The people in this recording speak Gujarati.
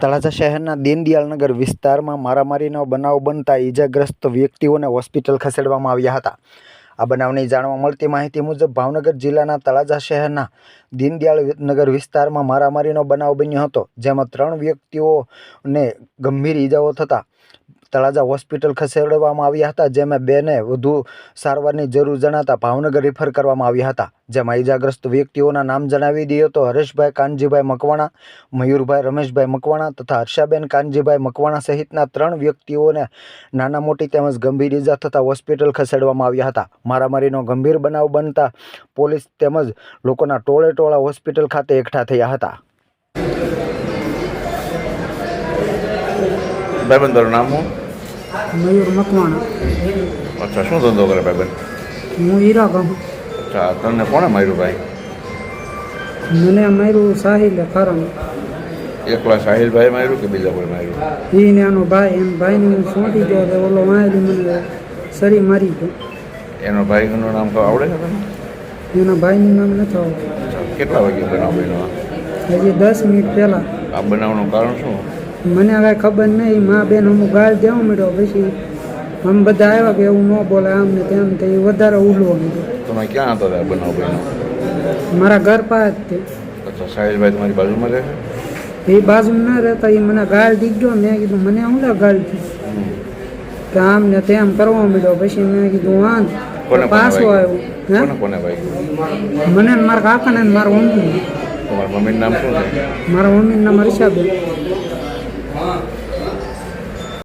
તળાજા શહેરના દીનદયાળનગર વિસ્તારમાં મારામારીનો બનાવ બનતા ઈજાગ્રસ્ત વ્યક્તિઓને હોસ્પિટલ ખસેડવામાં આવ્યા હતા। આ બનાવની જાણવા મળતી માહિતી મુજબ ભાવનગર જિલ્લાના તળાજા શહેરના દીનદયાળનગર વિસ્તારમાં મારામારીનો બનાવ બન્યો હતો, જેમાં 3 વ્યક્તિઓને ગંભીર ઈજાઓ થતાં તળાજા હોસ્પિટલ ખસેડવામાં આવ્યા હતા, જેમાં 2ને વધુ સારવારની જરૂર જણાતા ભાવનગર રિફર કરવામાં આવ્યા હતા। જેમાં ઈજાગ્રસ્ત વ્યક્તિઓના નામ જણાવી દઈએ તો હરેશભાઈ કાનજીભાઈ મકવાણા, મયુરભાઈ રમેશભાઈ મકવાણા તથા હર્ષાબેન કાનજીભાઈ મકવાણા સહિતના 3 વ્યક્તિઓને નાના મોટી તેમજ ગંભીર ઈજા થતાં હોસ્પિટલ ખસેડવામાં આવ્યા હતા। મારામારીનો ગંભીર બનાવ બનતા પોલીસ તેમજ લોકોના ટોળે ટોળા હોસ્પિટલ ખાતે એકઠા થયા હતા। ભાઈબંધ તારું નામ શું? મયુર મકવાણા। અચ્છા, શું ધંધો કરે ભાઈબંધ? હું હીરા ગામ। અચ્છા, તમને કોણે માર્યું ભાઈ? મને માર્યું સાહિલે ખરામ। એકલા સાહિલભાઈ માર્યું કે બીજા કોઈ માર્યું? એને એનો ભાઈ, એમ ભાઈને હું સોંટી ગયો તો ઓલો મારી મને સરી મારી ગયો। એનો ભાઈનું નામ તો આવડે છે તમને? એના ભાઈનું નામ નથી આવડતું। અચ્છા, કેટલા વાગે બનાવ બન્યો? હજી 10 મિનિટ પહેલાં। આ બનાવનું કારણ શું? મને કાંઈ ખબર નહીં। મા બેન અમુક ગાળ દેવા માંડ્યો, પછી અમે બધા આવ્યા કે એવું ન બોલે આમ ને તેમ, તો એ વધારે ઉલવો માંડ્યો। તમે ક્યાં હતા ત્યારે બનાવ બન્યો? મારા ઘર પાસે જ તે। અચ્છા, સાહિલભાઈ તમારી બાજુમાં રહે છે? એ બાજુમાં ના રહેતા, એ મને ગાળ દીધો। મેં કીધું મને હું ગાળ દીધી કે આમ ને તેમ કરવા માંડ્યો। પછી મેં કીધું વાંધ, પાછો આવ્યો। કોને ભાઈ? મને ને મારા કાકાને ને મારા મમ્મી। તમારા મમ્મીનું નામ શું છે? મારા મમ્મીનું નામ હર્ષાબેન।